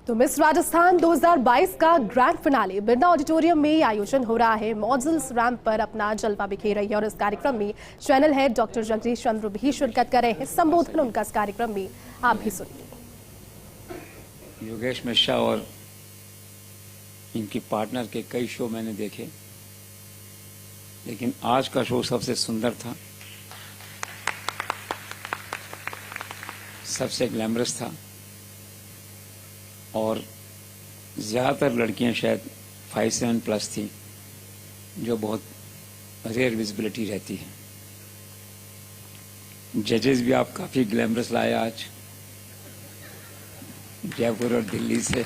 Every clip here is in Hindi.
तो मिस राजस्थान 2022 का ग्रैंड फिनाले बिरला ऑडिटोरियम में आयोजन हो रहा है। मॉडल्स रैंप पर अपना जलवा बिखेर रही है और इस कार्यक्रम में चैनल हेड डॉक्टर जगदीश चंद्र भी शिरकत कर रहे हैं। संबोधन उनका इस कार्यक्रम में आप भी सुनिए। योगेश मिश्रा और इनकी पार्टनर के कई शो मैंने देखे, लेकिन आज का शो सबसे सुंदर था, सबसे ग्लैमरस था और ज्यादातर लड़कियां शायद 5-7+ थी, जो बहुत रेयर विजिबिलिटी रहती है। जजेस भी आप काफी ग्लैमरस लाए आज, जयपुर और दिल्ली से।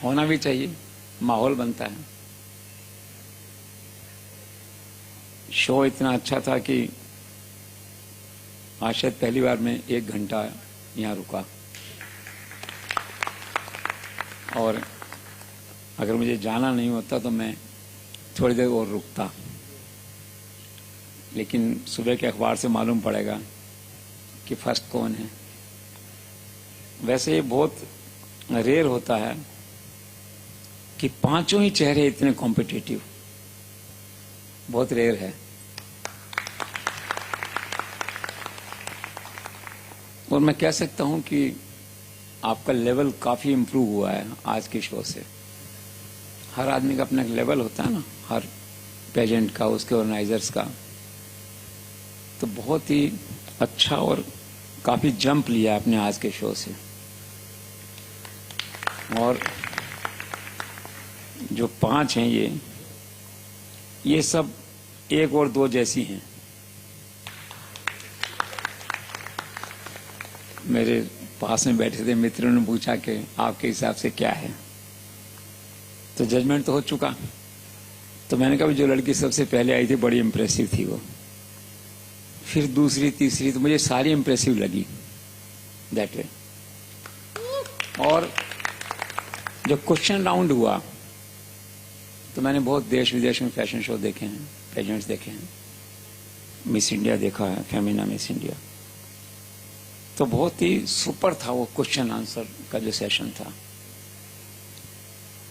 होना भी चाहिए, माहौल बनता है। शो इतना अच्छा था कि आज शायद पहली बार मैं 1 घंटा यहाँ रुका, और अगर मुझे जाना नहीं होता तो मैं थोड़ी देर और रुकता, लेकिन सुबह के अखबार से मालूम पड़ेगा कि फर्स्ट कौन है। वैसे ये बहुत रेयर होता है कि 5 ही चेहरे इतने कॉम्पिटिटिव, बहुत रेयर है। और मैं कह सकता हूं कि आपका लेवल काफी इम्प्रूव हुआ है आज के शो से। हर आदमी का अपना एक लेवल होता है ना, हर पेजेंट का, उसके ऑर्गेनाइजर्स का। तो बहुत ही अच्छा और काफी जंप लिया आपने आज के शो से। और जो 5 हैं ये सब 1 और 2 जैसी हैं। मेरे पास में बैठे थे मित्रों ने पूछा कि आपके हिसाब से क्या है, तो जजमेंट तो हो चुका। तो मैंने कहा जो लड़की सबसे पहले आई थी बड़ी इंप्रेसिव थी वो, फिर दूसरी तीसरी, तो मुझे सारी इंप्रेसिव लगी दैट वे। और जब क्वेश्चन राउंड हुआ तो मैंने बहुत देश विदेश में फैशन शो देखे हैं, पेजेंट्स देखे हैं, मिस इंडिया देखा है, फेमिना मिस इंडिया। तो बहुत ही सुपर था वो क्वेश्चन आंसर का जो सेशन था।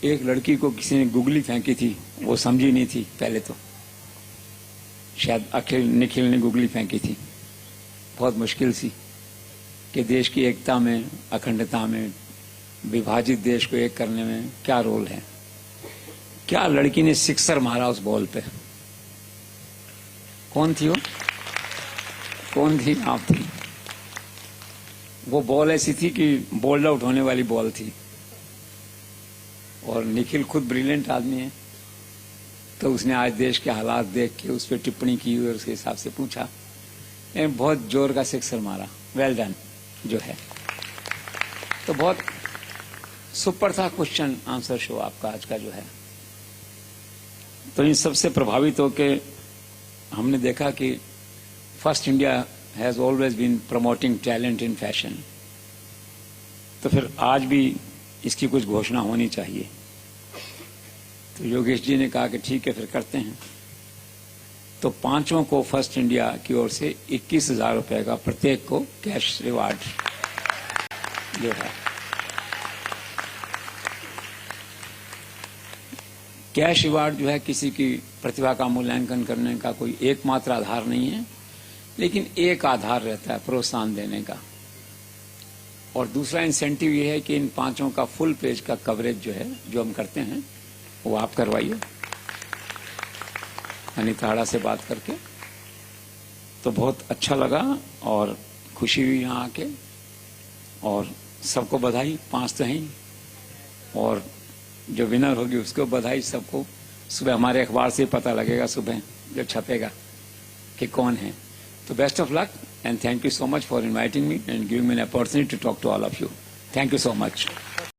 एक लड़की को किसी ने गुगली फेंकी थी, वो समझी नहीं थी पहले, तो शायद निखिल ने गुगली फेंकी थी। बहुत मुश्किल सी कि देश की एकता में, अखंडता में, विभाजित देश को एक करने में क्या रोल है। क्या लड़की ने सिक्सर मारा उस बॉल पे। कौन थी वो? कौन थी? आप थी। वो बॉल ऐसी थी कि बोल्ड आउट होने वाली बॉल थी। और निखिल खुद ब्रिलियंट आदमी है, तो उसने आज देश के हालात देख के उस पर टिप्पणी की और उसके हिसाब से पूछा। बहुत जोर का सिक्सर मारा, वेल डन जो है। तो बहुत सुपर था क्वेश्चन आंसर शो आपका आज का जो है। तो इन सबसे प्रभावित होकर हमने देखा कि first India has always been promoting talent in fashion. तो फिर आज भी इसकी कुछ घोषणा होनी चाहिए। तो योगेश जी ने कहा कि ठीक है फिर करते हैं। तो 5 को फर्स्ट इंडिया की ओर से 21,000 रुपए का प्रत्येक को कैश रिवार्ड जो है। कैश रिवार्ड जो है किसी की प्रतिभा का मूल्यांकन करने का कोई एकमात्र आधार नहीं है, लेकिन एक आधार रहता है प्रोत्साहन देने का। और दूसरा इंसेंटिव ये है कि इन 5 का फुल पेज का कवरेज जो है, जो हम करते हैं, वो आप करवाइए अनिता आड़ा से बात करके। तो बहुत अच्छा लगा और खुशी हुई यहाँ आके, और सबको बधाई। 5 तो हैं, और जो विनर होगी उसको बधाई। सबको सुबह हमारे अखबार से पता लगेगा, सुबह जो छपेगा कि कौन है। तो best of luck and thank you so much for inviting me and giving me an opportunity to talk to all of you. Thank you so much.